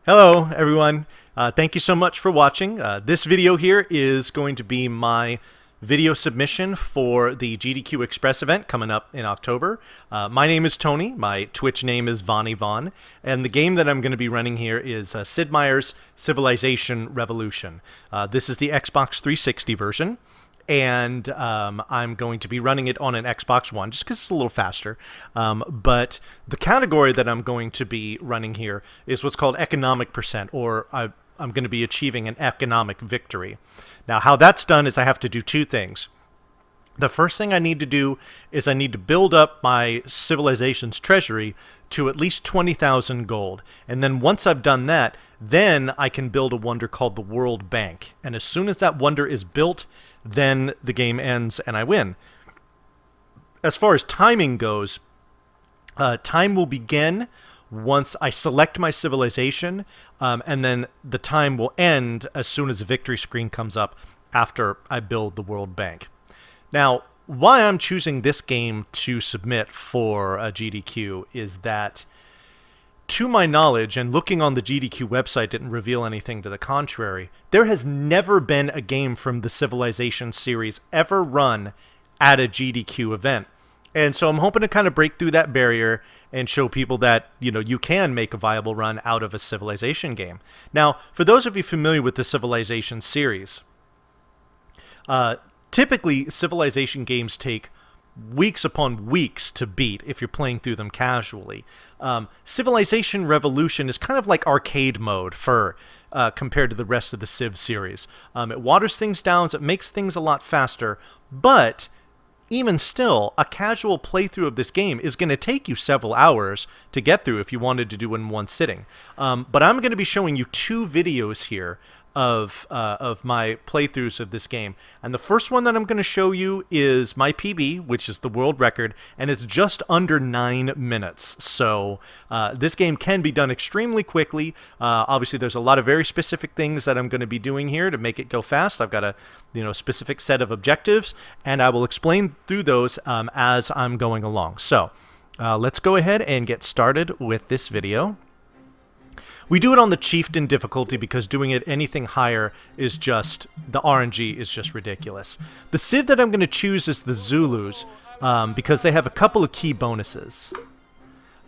Hello, everyone. Thank you so much for watching. This video here is going to be my video submission for the GDQ Express event coming up in October. My name is Tony. My Twitch name is Vonnie Von. And the game that I'm going to be running here is Sid Meier's Civilization Revolution. This is the Xbox 360 version. And I'm going to be running it on an Xbox One just because it's a little faster. But the category that I'm going to be running here is what's called economic percent, or I'm going to be achieving an economic victory. Now, how that's done is I have to do two things. The first thing I need to do is I need to build up my civilization's treasury to at least 20,000 gold. And then once I've done that, then I can build a wonder called the World Bank. And as soon as that wonder is built, then the game ends and I win. As far as timing goes, time will begin once I select my civilization, and then the time will end as soon as the victory screen comes up after I build the World Bank. Now, why I'm choosing this game to submit for a GDQ is that, to my knowledge, and looking on the GDQ website didn't reveal anything to the contrary, there has never been a game from the Civilization series ever run at a GDQ event. And so I'm hoping to kind of break through that barrier and show people that, you can make a viable run out of a Civilization game. Now, for those of you familiar with the Civilization series, typically Civilization games take weeks upon weeks to beat if you're playing through them casually. Civilization Revolution is kind of like arcade mode for compared to the rest of the Civ series. It waters things down, so it makes things a lot faster, but even still, a casual playthrough of this game is going to take you several hours to get through if you wanted to do it in one sitting. But I'm going to be showing you two videos here of my playthroughs of this game. And the first one that I'm going to show you is my PB, which is the world record, and it's just under 9 minutes. So this game can be done extremely quickly. Obviously, there's a lot of very specific things that I'm going to be doing here to make it go fast. I've got a specific set of objectives, and I will explain through those as I'm going along. So let's go ahead and get started with this video. We do it on the Chieftain difficulty because doing it anything higher is just, the RNG is just ridiculous. The Civ that I'm going to choose is the Zulus because they have a couple of key bonuses.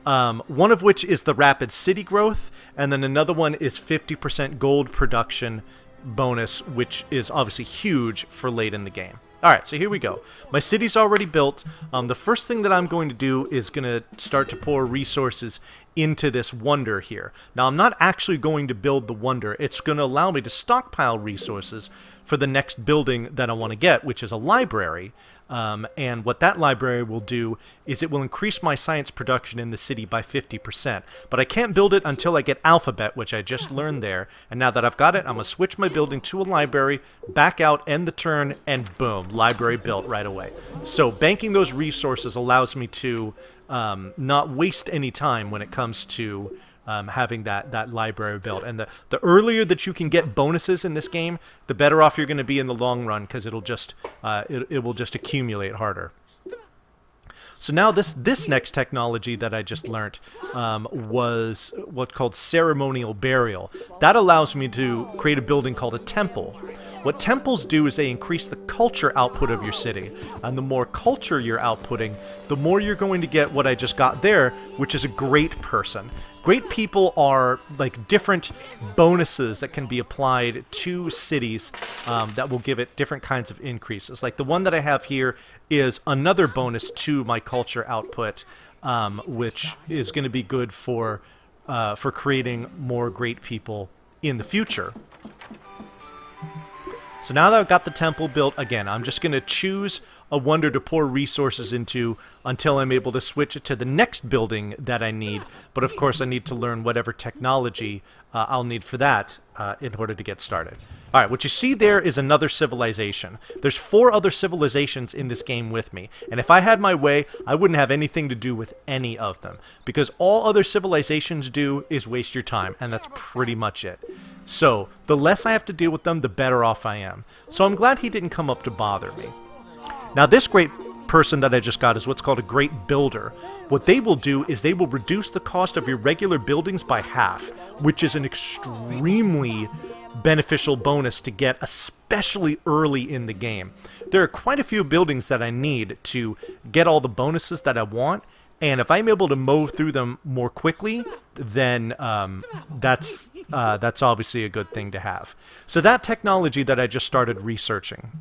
One of which is the rapid city growth, and then another one is 50% gold production bonus, which is obviously huge for late in the game. Alright, so here we go. My city's already built. The first thing that I'm going to do is going to start to pour resources into this wonder here. Now, I'm not actually going to build the wonder. It's going to allow me to stockpile resources for the next building that I want to get, which is a library. And what that library will do is it will increase my science production in the city by 50%. But I can't build it until I get alphabet, which I just learned there. And now that I've got it, I'm going to switch my building to a library, back out, end the turn, and boom, library built right away. So banking those resources allows me to not waste any time when it comes to having that library built. And the earlier that you can get bonuses in this game, the better off you're going to be in the long run, because it will just accumulate harder. So now this next technology that I just learned was what's called ceremonial burial. That allows me to create a building called a temple. What temples do is they increase the culture output of your city. And the more culture you're outputting, the more you're going to get what I just got there, which is a great person. Great people are like different bonuses that can be applied to cities that will give it different kinds of increases. Like the one that I have here is another bonus to my culture output, which is going to be good for creating more great people in the future. So now that I've got the temple built, again, I'm just going to choose a wonder to pour resources into until I'm able to switch it to the next building that I need. But of course, I need to learn whatever technology I'll need for that in order to get started. All right, what you see there is another civilization. There's 4 other civilizations in this game with me. And if I had my way, I wouldn't have anything to do with any of them, because all other civilizations do is waste your time, and that's pretty much it. So the less I have to deal with them, the better off I am. So I'm glad he didn't come up to bother me. Now this great person that I just got is what's called a Great Builder. What they will do is they will reduce the cost of your regular buildings by half, which is an extremely beneficial bonus to get, especially early in the game. There are quite a few buildings that I need to get all the bonuses that I want, and if I'm able to mow through them more quickly, then that's obviously a good thing to have. So that technology that I just started researching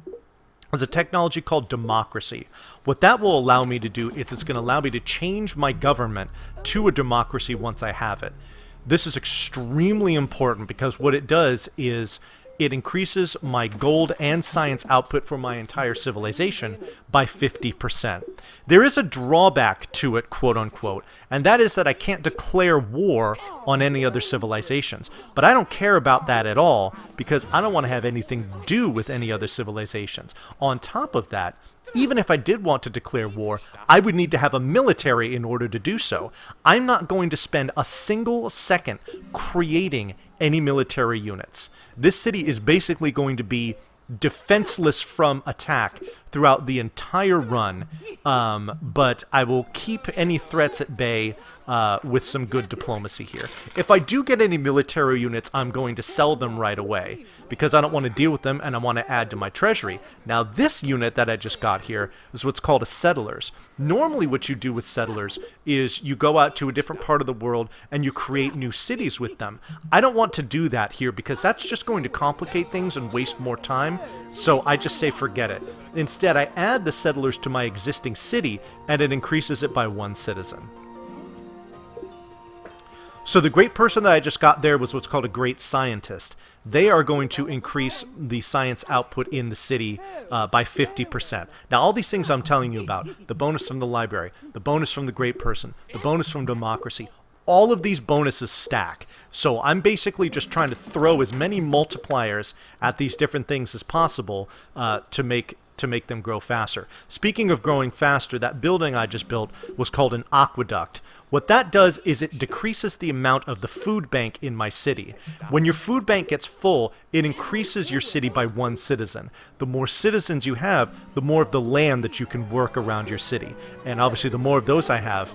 is a technology called democracy. What that will allow me to do is it's going to allow me to change my government to a democracy once I have it. This is extremely important because what it does is it increases my gold and science output for my entire civilization by 50%. There is a drawback to it, quote unquote, and that is that I can't declare war on any other civilizations. But I don't care about that at all because I don't want to have anything to do with any other civilizations. On top of that, even if I did want to declare war, I would need to have a military in order to do so. I'm not going to spend a single second creating any military units. This city is basically going to be defenseless from attack throughout the entire run, but I will keep any threats at bay with some good diplomacy here. If I do get any military units, I'm going to sell them right away because I don't want to deal with them and I want to add to my treasury. Now this unit that I just got here is what's called a settlers. Normally what you do with settlers is you go out to a different part of the world and you create new cities with them. I don't want to do that here because that's just going to complicate things and waste more time, so I just say forget it. Instead, I add the settlers to my existing city and it increases it by 1 citizen. So the great person that I just got there was what's called a great scientist. They are going to increase the science output in the city by 50%. Now all these things I'm telling you about, the bonus from the library, the bonus from the great person, the bonus from democracy, all of these bonuses stack. So I'm basically just trying to throw as many multipliers at these different things as possible to make them grow faster. Speaking of growing faster, that building I just built was called an aqueduct. What that does is it decreases the amount of the food bank in my city. When your food bank gets full, it increases your city by 1 citizen. The more citizens you have, the more of the land that you can work around your city. And obviously the more of those I have,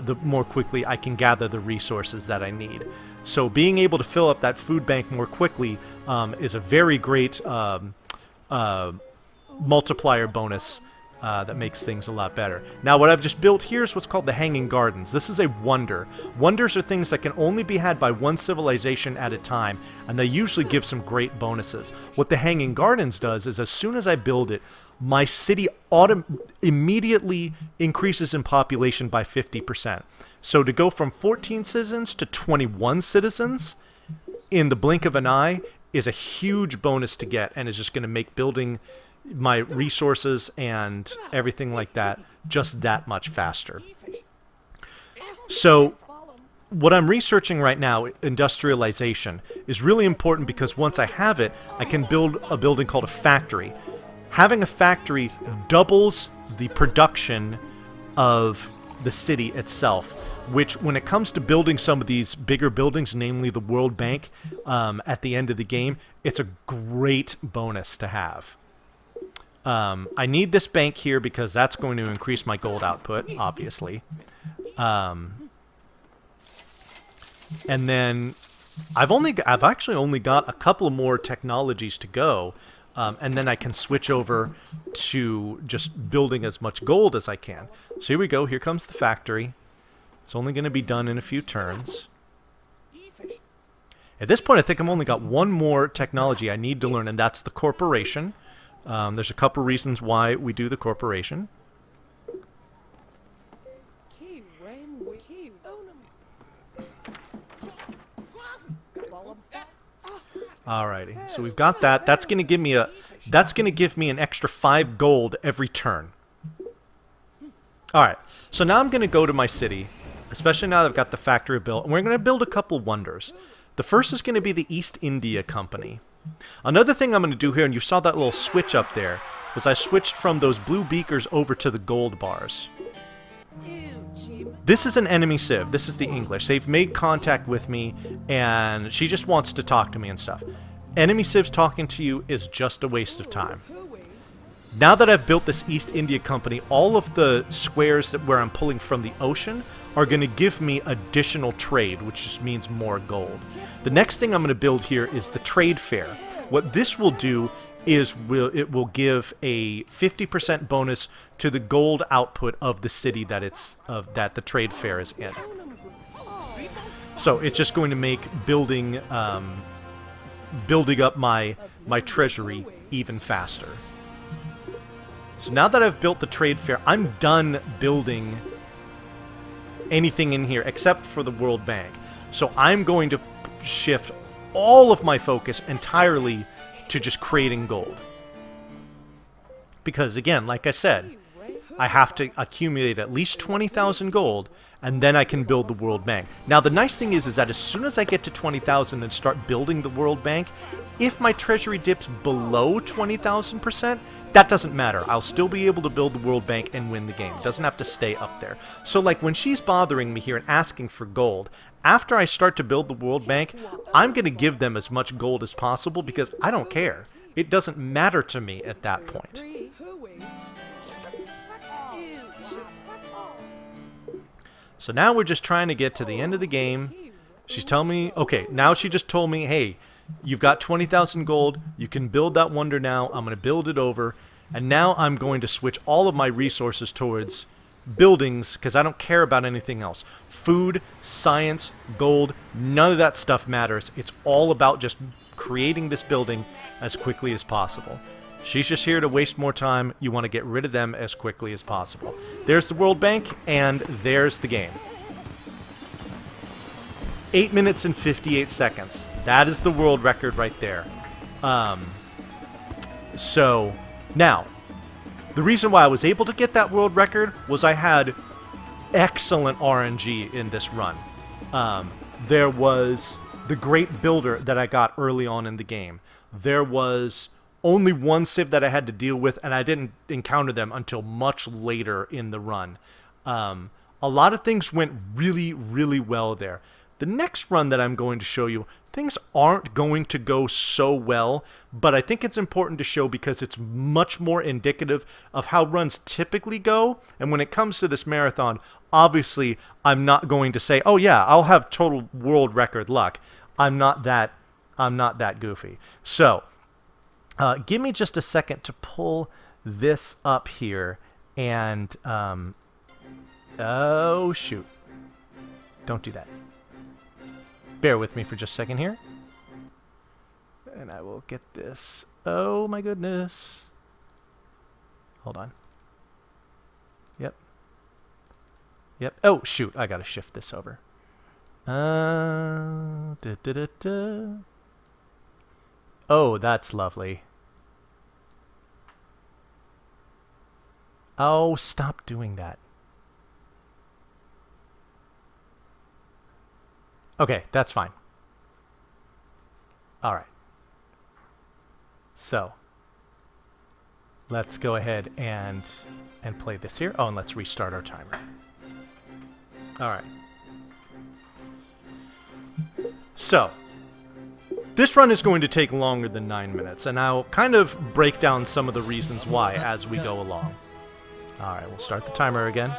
the more quickly I can gather the resources that I need. So being able to fill up that food bank more quickly is a very great multiplier bonus that makes things a lot better. Now what I've just built here is what's called the Hanging Gardens. This is a wonder. Wonders are things that can only be had by one civilization at a time, and they usually give some great bonuses. What the Hanging Gardens does is as soon as I build it, my city immediately increases in population by 50%. So to go from 14 citizens to 21 citizens in the blink of an eye is a huge bonus to get, and is just going to make building my resources and everything like that just that much faster. So what I'm researching right now, industrialization, is really important because once I have it, I can build a building called a factory. Having a factory doubles the production of the city itself, which when it comes to building some of these bigger buildings, namely the World Bank, at the end of the game, it's a great bonus to have. I need this bank here because that's going to increase my gold output, obviously. And then I've actually only got a couple more technologies to go, and then I can switch over to just building as much gold as I can. So here we go. Here comes the factory. It's only going to be done in a few turns. At this point, I think I've only got one more technology I need to learn, and that's the corporation. There's a couple reasons why we do the corporation. Alrighty, so we've got that. That's going to give me an extra 5 gold every turn. Alright, so now I'm going to go to my city, especially now that I've got the factory built, and we're going to build a couple wonders. The first is going to be the East India Company. Another thing I'm going to do here, and you saw that little switch up there, was I switched from those blue beakers over to the gold bars. This is an enemy civ. This is the English. They've made contact with me, and she just wants to talk to me and stuff. Enemy civs talking to you is just a waste of time. Now that I've built this East India Company, all of the squares where I'm pulling from the ocean are going to give me additional trade, which just means more gold. The next thing I'm going to build here is the trade fair. What this will do is it will give a 50% bonus to the gold output of the city that the trade fair is in. So it's just going to make building up my treasury even faster. So now that I've built the trade fair, I'm done building anything in here except for the World Bank. So I'm going to shift all of my focus entirely to just creating gold. Because again, like I said, I have to accumulate at least 20,000 gold, and then I can build the World Bank. Now the nice thing is that as soon as I get to 20,000 and start building the World Bank, if my treasury dips below 20,000%, that doesn't matter. I'll still be able to build the World Bank and win the game. It doesn't have to stay up there. So like when she's bothering me here and asking for gold, after I start to build the World Bank, I'm going to give them as much gold as possible because I don't care. It doesn't matter to me at that point. So now we're just trying to get to the end of the game. She's telling me, okay, now she just told me, hey, you've got 20,000 gold. You can build that wonder now. I'm going to build it over. And now I'm going to switch all of my resources towards buildings because I don't care about anything else. Food, science, gold, none of that stuff matters. It's all about just creating this building as quickly as possible. She's just here to waste more time. You want to get rid of them as quickly as possible. There's the World Bank, and there's the game. 8 minutes and 58 seconds. That is the world record right there. So, now, the reason why I was able to get that world record was I had excellent RNG in this run. There was the Great Builder that I got early on in the game. There was only one civ that I had to deal with, and I didn't encounter them until much later in the run. A lot of things went really, really well there. The next run that I'm going to show you, things aren't going to go so well, but I think it's important to show because it's much more indicative of how runs typically go. And when it comes to this marathon, obviously I'm not going to say, oh yeah, I'll have total world record luck. I'm not that goofy. So, give me just a second to pull this up here and, oh shoot. Don't do that. Bear with me for just a second here. And I will get this. Oh my goodness. Hold on. Yep. Yep. Oh shoot, I gotta shift this over. Oh, that's lovely. Oh, stop doing that. Okay, that's fine. All right. So, let's go ahead and play this here. Oh, and let's restart our timer. All right. So, this run is going to take longer than 9 minutes, and I'll kind of break down some of the reasons why as we go along. All right, we'll start the timer again.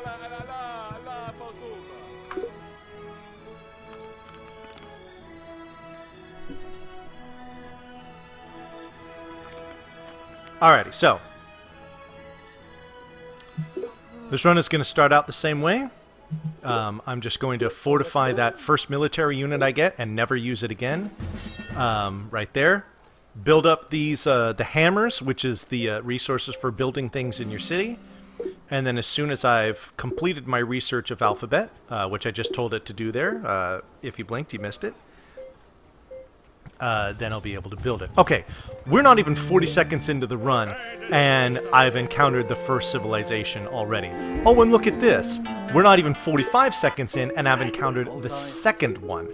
Alrighty, so this run is going to start out the same way. I'm just going to fortify that first military unit I get and never use it again. Right there. Build up these the hammers, which is the resources for building things in your city. And then as soon as I've completed my research of alphabet, which I just told it to do there, if you blinked, you missed it. Then I'll be able to build it. Okay, we're not even 40 seconds into the run, and I've encountered the first civilization already. Oh, and look at this. We're not even 45 seconds in, and I've encountered the second one.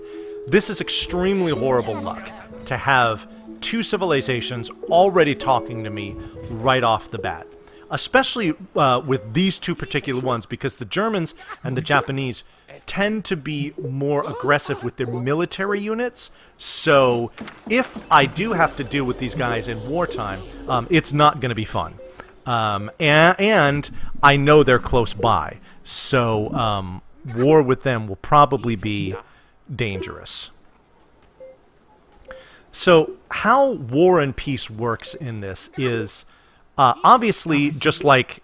This is extremely horrible luck, to have two civilizations already talking to me right off the bat. Especially with these two particular ones, because the Germans and the Japanese tend to be more aggressive with their military units. So if I do have to deal with these guys in wartime, it's not going to be fun. And I know they're close by, so war with them will probably be dangerous. So how War and Peace works in this is obviously just like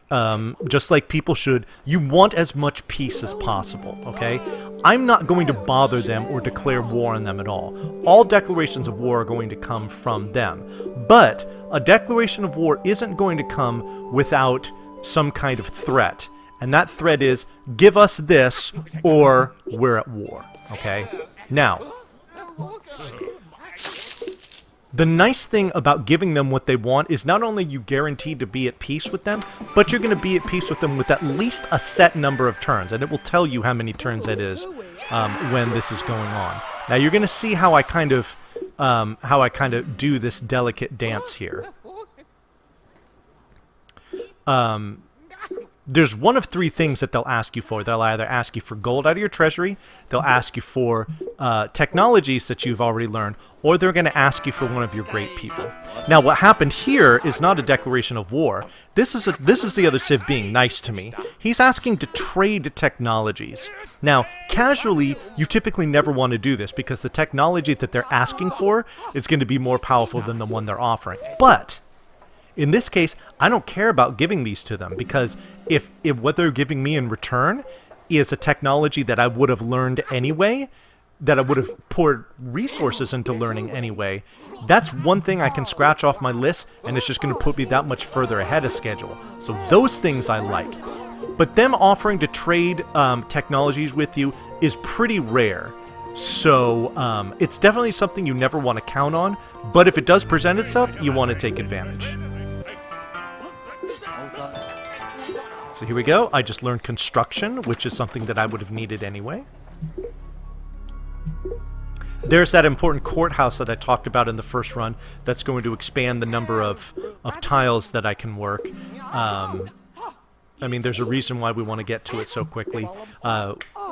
people should. You want as much peace as possible. Okay, I'm not going to bother them or declare war on them at all. All declarations of war are going to come from them, but a declaration of war isn't going to come without some kind of threat, and that threat is give us this or we're at war. Okay, now. The nice thing about giving them what they want is not only you guaranteed to be at peace with them, but you're going to be at peace with them with at least a set number of turns, and it will tell you how many turns that is when this is going on. Now you're going to see how I kind of do this delicate dance here. There's one of three things that they'll ask you for. They'll either ask you for gold out of your treasury, they'll ask you for technologies that you've already learned, or they're going to ask you for one of your great people. Now, what happened here is not a declaration of war. This is the other civ being nice to me. He's asking to trade technologies. Now, casually, you typically never want to do this because the technology that they're asking for is going to be more powerful than the one they're offering. But in this case, I don't care about giving these to them because if what they're giving me in return is a technology that I would have learned anyway, that I would have poured resources into learning anyway, that's one thing I can scratch off my list, and it's just going to put me that much further ahead of schedule. So those things I like. But them offering to trade technologies with you is pretty rare. So it's definitely something you never want to count on, but if it does present itself, you want to take advantage. So here we go. I just learned construction, which is something that I would have needed anyway. There's that important courthouse that I talked about in the first run that's going to expand the number of tiles that I can work. I mean, there's a reason why we want to get to it so quickly.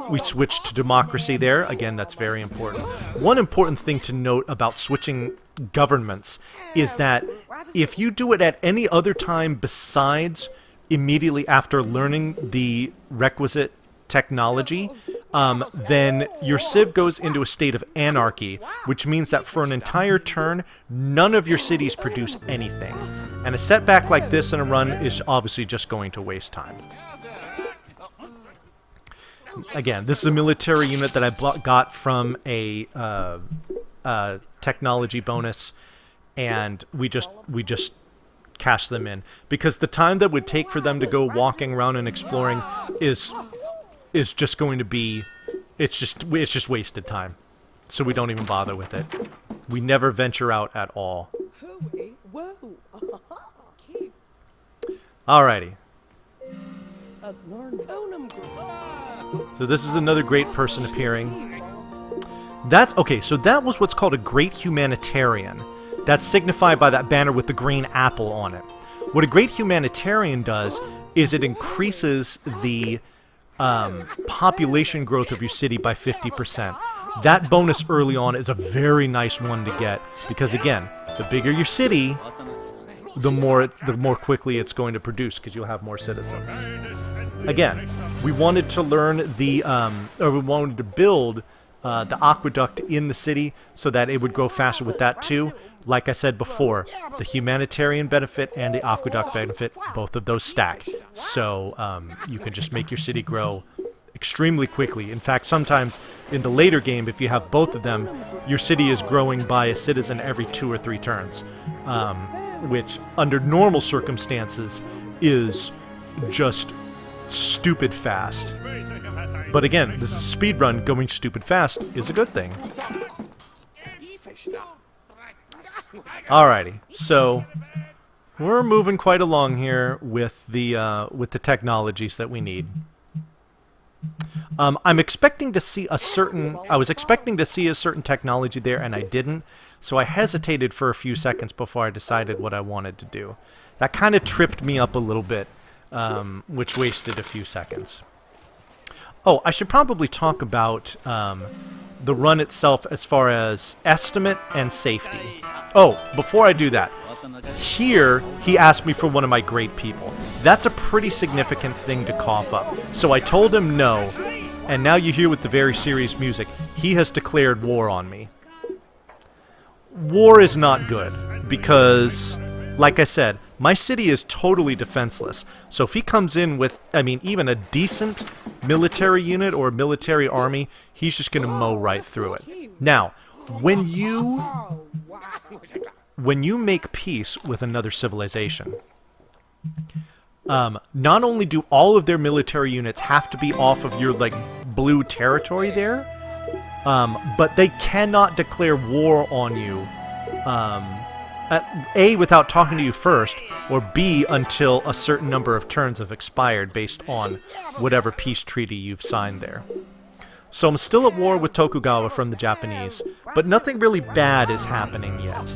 We switched to democracy there. Again, that's very important. One important thing to note about switching governments is that if you do it at any other time besides immediately after learning the requisite technology, then your civ goes into a state of anarchy, which means that for an entire turn, none of your cities produce anything. And a setback like this in a run is obviously just going to waste time. Again, this is a military unit that I got from a technology bonus, and we just cash them in because the time that would take for them to go walking around and exploring is just going to be, it's just wasted time. So we don't even bother with it. We never venture out at all. Alrighty. So this is another great person appearing. That's okay, so that was what's called a great humanitarian. That's signified by that banner with the green apple on it. What a great humanitarian does is it increases the population growth of your city by 50%. That bonus early on is a very nice one to get because, again, the bigger your city, the more quickly it's going to produce because you'll have more citizens. Again, we wanted to learn we wanted to build the aqueduct in the city so that it would grow faster with that too. Like I said before, the humanitarian benefit and the aqueduct benefit, both of those stack. So you can just make your city grow extremely quickly. In fact, sometimes in the later game, if you have both of them, your city is growing by a citizen every 2 or 3 turns, which under normal circumstances is just stupid fast. But again, this is a speedrun. Going stupid fast is a good thing. Alrighty, so we're moving quite along here with the technologies that we need. I'm expecting to see I was expecting to see a certain technology there, and I didn't. So I hesitated for a few seconds before I decided what I wanted to do. That kind of tripped me up a little bit, which wasted a few seconds. Oh, I should probably talk about the run itself as far as estimate and safety. Oh, before I do that, Here, he asked me for one of my great people. That's a pretty significant thing to cough up. So I told him no, and now you hear with the very serious music, he has declared war on me. War is not good, because, like I said, my city is totally defenseless. So if he comes in with, I mean, even a decent military unit or military army, he's just going to mow right through it. Now, when you make peace with another civilization, not only do all of their military units have to be off of your, like, blue territory there, but they cannot declare war on you, A, without talking to you first, or B, until a certain number of turns have expired based on whatever peace treaty you've signed there. So I'm still at war with Tokugawa from the Japanese, but nothing really bad is happening yet.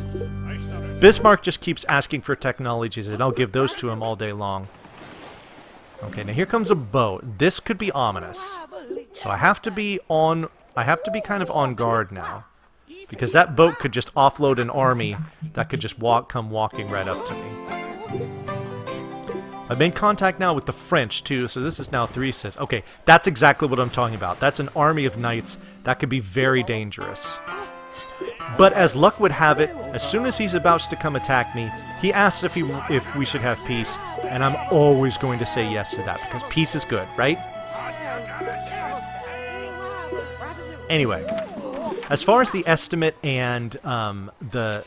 Bismarck just keeps asking for technologies, and I'll give those to him all day long. Okay, now here comes a boat. This could be ominous. So I have to be kind of on guard now, because that boat could just offload an army that could just come walking right up to me. I've made contact now with the French, too, so this is now 3 ships. Okay, that's exactly what I'm talking about. That's an army of knights. That could be very dangerous. But as luck would have it, as soon as he's about to come attack me, he asks if we should have peace, and I'm always going to say yes to that, because peace is good, right? Anyway, as far as the estimate and the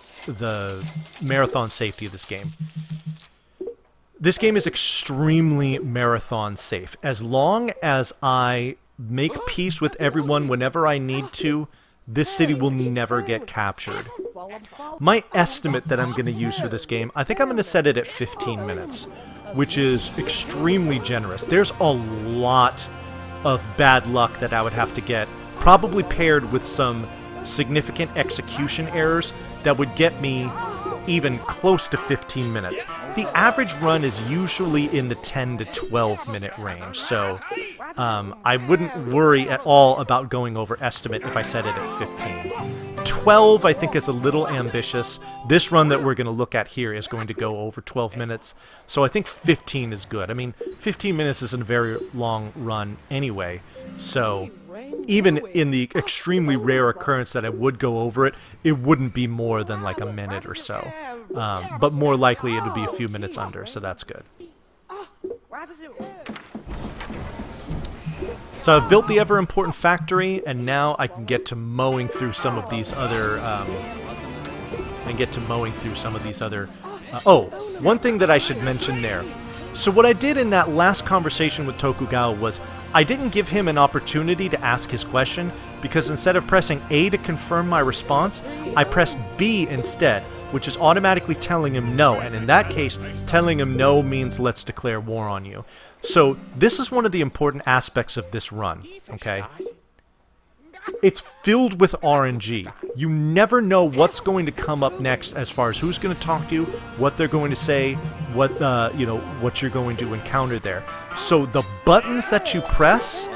marathon safety of this game is extremely marathon safe. As long as I make peace with everyone whenever I need to, this city will never get captured. My estimate that I'm going to use for this game, I think I'm going to set it at 15 minutes, which is extremely generous. There's a lot of bad luck that I would have to get, probably paired with some significant execution errors that would get me even close to 15 minutes. The average run is usually in the 10 to 12 minute range, so I wouldn't worry at all about going over estimate if I set it at 15. 12 I think is a little ambitious. This run that we're going to look at here is going to go over 12 minutes, so I think 15 is good. I mean, 15 minutes isn't a very long run anyway, so even in the extremely rare occurrence that I would go over it, it wouldn't be more than like a minute or so. But more likely it would be a few minutes under, so that's good. So I've built the ever-important factory, and now I can get to mowing through some of these other... oh, one thing that I should mention there. So what I did in that last conversation with Tokugawa was I didn't give him an opportunity to ask his question, because instead of pressing A to confirm my response, I pressed B instead, which is automatically telling him no, and in that case, telling him no means let's declare war on you. So this is one of the important aspects of this run, okay? It's filled with RNG. You never know what's going to come up next as far as who's going to talk to you, what they're going to say, what what you're going to encounter there. So the buttons that you press,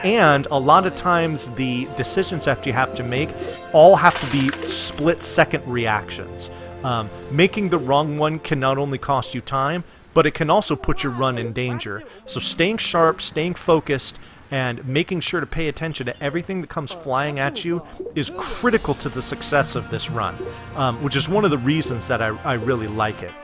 and a lot of times the decisions that you have to make, all have to be split-second reactions. Making the wrong one can not only cost you time, but it can also put your run in danger. So staying sharp, staying focused, and making sure to pay attention to everything that comes flying at you is critical to the success of this run, which is one of the reasons that I really like it.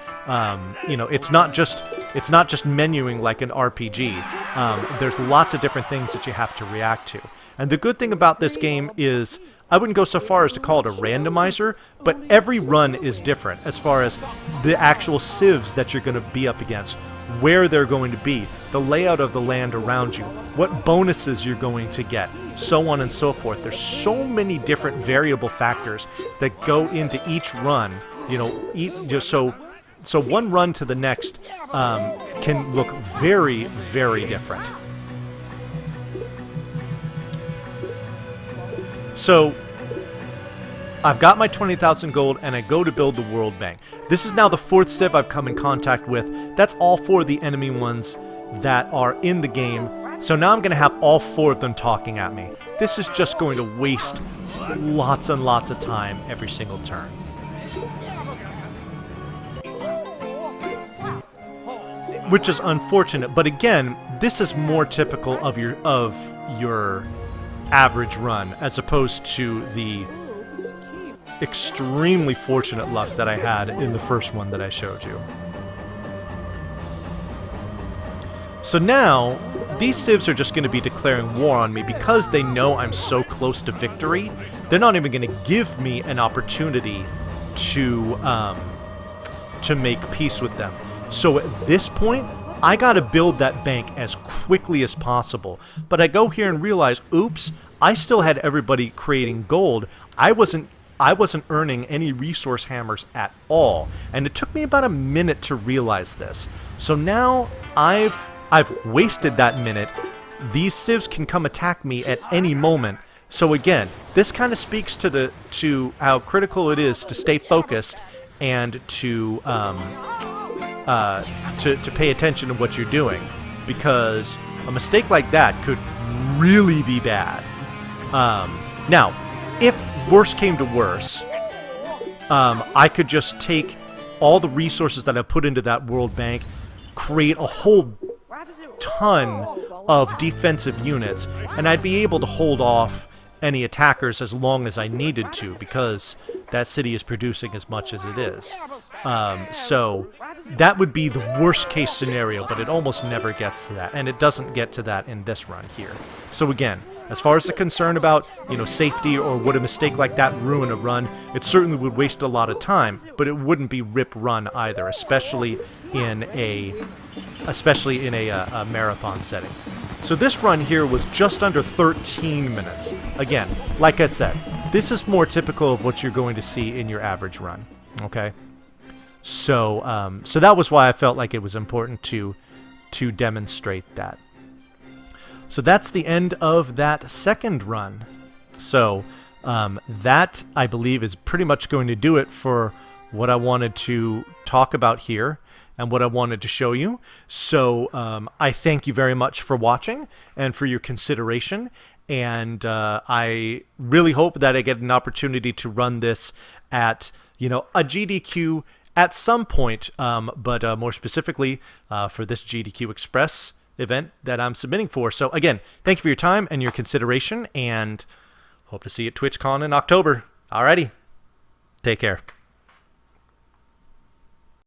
It's not just menuing like an RPG. There's lots of different things that you have to react to. And the good thing about this game is, I wouldn't go so far as to call it a randomizer, but every run is different as far as the actual civs that you're going to be up against, where they're going to be, the layout of the land around you, what bonuses you're going to get, so on and so forth. There's so many different variable factors that go into each run. So one run to the next can look very, very different. So I've got my 20,000 gold, and I go to build the World Bank. This is now the 4th civ I've come in contact with. That's all 4 of the enemy ones that are in the game. So now I'm going to have all 4 of them talking at me. This is just going to waste lots and lots of time every single turn. which is unfortunate. But again, this is more typical of your average run as opposed to the extremely fortunate luck that I had in the first one that I showed you. So now, these civs are just going to be declaring war on me because they know I'm so close to victory. They're not even going to give me an opportunity to make peace with them. So at this point, I got to build that bank as quickly as possible. But I go here and realize, oops, I still had everybody creating gold. I wasn't earning any resource hammers at all. And it took me about a minute to realize this. So now I've wasted that minute. These civs can come attack me at any moment. So again, this kind of speaks to how critical it is to stay focused and to pay attention to what you're doing, because a mistake like that could really be bad. Now, if worse came to worse, I could just take all the resources that I put into that world bank, create a whole ton of defensive units, and I'd be able to hold off any attackers as long as I needed to, because that city is producing as much as it is. So that would be the worst case scenario, but it almost never gets to that, and it doesn't get to that in this run here. So again, as far as the concern about, safety or would a mistake like that ruin a run, it certainly would waste a lot of time, but it wouldn't be rip run either, especially in a marathon setting. So this run here was just under 13 minutes. Again, like I said, this is more typical of what you're going to see in your average run. Okay, so so that was why I felt like it was important to demonstrate that. So that's the end of that second run. So that, I believe, is pretty much going to do it for what I wanted to talk about here and what I wanted to show you. So I thank you very much for watching and for your consideration. And I really hope that I get an opportunity to run this at, a GDQ at some point, but more specifically for this GDQ Express event that I'm submitting for. So again, thank you for your time and your consideration, and hope to see you at TwitchCon in October. Alrighty, take care.